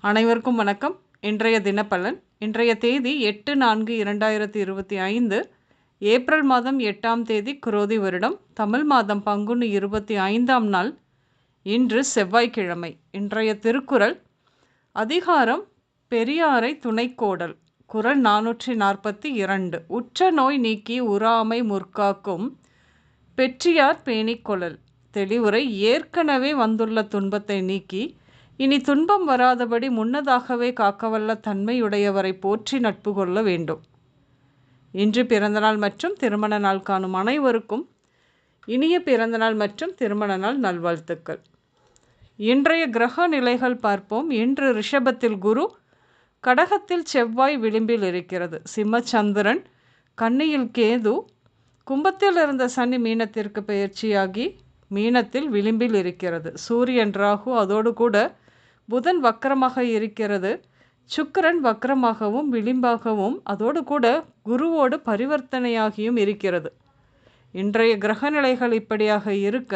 அனைவருக்கும் வணக்கம். இன்றைய தினப்பலன். இன்றைய தேதி 8/4/2025, ஏப்ரல் மாதம் 8ஆம் தேதி, குரோதி வருடம், தமிழ் மாதம் பங்குனி 25ஆம் நாள். இன்று செவ்வாய்க்கிழமை. இன்றைய திருக்குறள் அதிகாரம் பெரியாரை துணைக்கோடல். குறள் 442. உற்ற நோய் நீக்கி உறாமை முற்காக்கும் பெற்றியார் பேணிக்கொள்ளல். தெளிவுரை. ஏற்கனவே வந்துள்ள துன்பத்தை நீக்கி இனி துன்பம் வராதபடி முன்னதாகவே காக்கவல்ல தன்மையுடையவரை போற்றி நட்பு கொள்ள வேண்டும். இன்று பிறந்தநாள் மற்றும் திருமண நாள் காணும் அனைவருக்கும் இனிய பிறந்தநாள் மற்றும் திருமண நாள் நல்வாழ்த்துக்கள். இன்றைய கிரக நிலைகள் பார்ப்போம். இன்று ரிஷபத்தில் குரு, கடகத்தில் செவ்வாய் விளிம்பில் இருக்கிறது. சிம்மச்சந்திரன், கன்னியில் கேது, கும்பத்தில் இருந்த சனி மீனத்திற்கு பயிற்சியாகி மீனத்தில் விளிம்பில் இருக்கிறது. சூரியன், ராகு, அதோடு கூட புதன் வக்கரமாக இருக்கிறது. சுக்கிரன் வக்கரமாகவும் விளிம்பாகவும் அதோடு கூட குருவோடு பரிவர்த்தனையாகியும் இருக்கிறது. இன்றைய கிரகநிலைகள் இப்படியாக இருக்க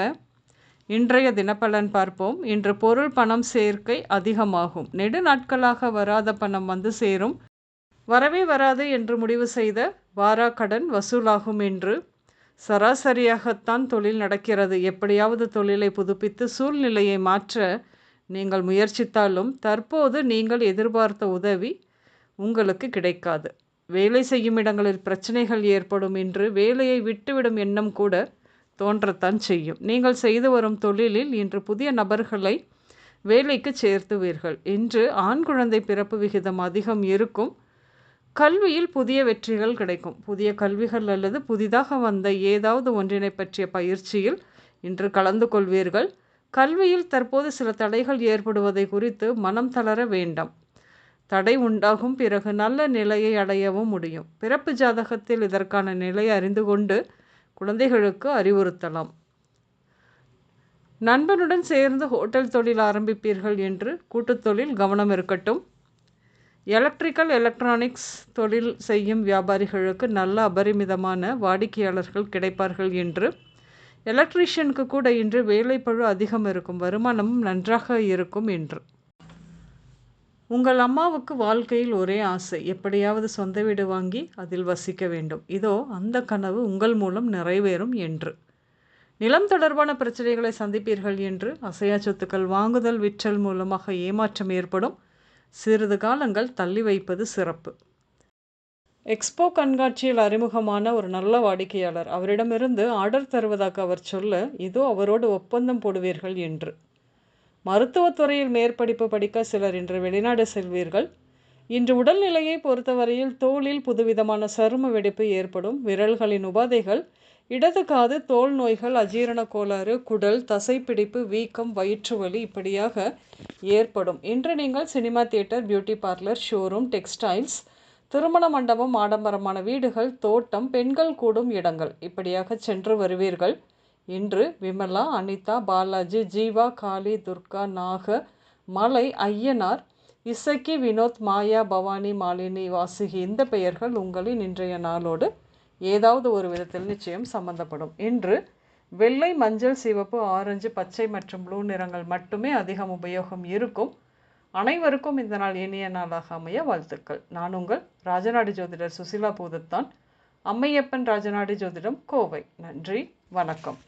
இன்றைய தினப்பலன் பார்ப்போம். இன்று பொருள் பணம் சேர்க்கை அதிகமாகும். நெடு நாட்களாக வராத பணம் வந்து சேரும். வரவே வராது என்று முடிவு செய்த வாரா கடன் வசூலாகும். என்று சராசரியாகத்தான் தொழில் நடக்கிறது. எப்படியாவது தொழிலை புதுப்பித்து சூழ்நிலையை மாற்ற நீங்கள் முயற்சித்தாலும் தற்போது நீங்கள் எதிர்பார்த்த உதவி உங்களுக்கு கிடைக்காது. வேலை செய்யும் இடங்களில் பிரச்சனைகள் ஏற்படும். இன்று வேலையை விட்டுவிடும் எண்ணம் கூட தோன்றத்தான் செய்யும். நீங்கள் செய்து வரும் தொழிலில் இன்று புதிய நபர்களை வேலைக்கு சேர்த்துவீர்கள். இன்று ஆண் குழந்தை பிறப்பு விகிதம் அதிகம் இருக்கும். கல்வியில் புதிய வெற்றிகள் கிடைக்கும். புதிய கல்விகள் அல்லது புதிதாக வந்த ஏதாவது ஒன்றினை பற்றிய பயிற்சியில் இன்று கலந்து கொள்வீர்கள். கல்வியில் தற்போது சில தடைகள் ஏற்படுவதை குறித்து மனம் தளர வேண்டாம். தடை உண்டாகும், பிறகு நல்ல நிலையை அடையவும் முடியும். பிறப்பு ஜாதகத்தில் இதற்கான நிலையை அறிந்து கொண்டு குழந்தைகளுக்கு அறிவுறுத்தலாம். நண்பனுடன் சேர்ந்து ஹோட்டல் தொழில் ஆரம்பிப்பீர்கள். என்று கூட்டுத்தொழில் கவனம் இருக்கட்டும். எலக்ட்ரிக்கல் எலக்ட்ரானிக்ஸ் தொழில் செய்யும் வியாபாரிகளுக்கு நல்ல அபரிமிதமான வாடிக்கையாளர்கள் கிடைப்பார்கள். என்று எலக்ட்ரீஷியனுக்கு கூட இன்று வேலைப்பழு அதிகம் இருக்கும். வருமானமும் நன்றாக இருக்கும். என்று உங்கள் அம்மாவுக்கு வாழ்க்கையில் ஒரே ஆசை, எப்படியாவது சொந்த வீடு வாங்கி அதில் வசிக்க வேண்டும். இதோ அந்த கனவு உங்கள் மூலம் நிறைவேறும். என்று நிலம் தொடர்பான பிரச்சனைகளை சந்திப்பீர்கள். என்று அசையா சொத்துக்கள் வாங்குதல் விற்றல் மூலமாக ஏமாற்றம் ஏற்படும். சிறிது காலங்கள் தள்ளி வைப்பது சிறப்பு. எக்ஸ்போ கண்காட்சியில் அறிமுகமான ஒரு நல்ல வாடிக்கையாளர். அவரிடமிருந்து ஆர்டர் தருவதாக அவர் சொல்ல இதோ அவரோடு ஒப்பந்தம் போடுவீர்கள். என்று மருத்துவத்துறையில் மேற்படிப்பு படிக்க சிலர் இன்று வெளிநாடு செல்வீர்கள். இன்று உடல்நிலையை பொறுத்தவரையில் தோலில் புதுவிதமான சரும வெடிப்பு ஏற்படும். விரல்களின் உபாதைகள், இடது காது, தோல் நோய்கள், அஜீரண கோளாறு, குடல், தசைப்பிடிப்பு, வீக்கம், வயிற்று வலி இப்படியாக ஏற்படும். இன்று நீங்கள் cinema theatre, beauty parlour, showroom, textiles, திருமண மண்டபம், ஆடம்பரமான வீடுகள், தோட்டம், பெண்கள் கூடும் இடங்கள் இப்படியாக சென்று வருவீர்கள். இன்று விமலா, அனிதா, பாலாஜி, ஜீவா, காளி, துர்கா, நாக, மலை, ஐயனார், இசக்கி, வினோத், மாயா, பவானி, மாலினி, வாசுகி இந்த பெயர்கள் உங்களின் இன்றைய நாளோடு ஏதாவது ஒரு விதத்தில் நிச்சயம் சம்பந்தப்படும். இன்று வெள்ளை, மஞ்சள், சிவப்பு, ஆரஞ்சு, பச்சை மற்றும் ப்ளூ நிறங்கள் மட்டுமே அதிகம் உபயோகம் இருக்கும். அனைவருக்கும் இந்த நாள் இனிய நாளாக அமைய வாழ்த்துக்கள். நான் உங்கள் ராஜநாடி ஜோதிடர் சுசிலா பூதத்தான், அம்மையப்பன் ராஜநாடி ஜோதிடம், கோவை. நன்றி, வணக்கம்.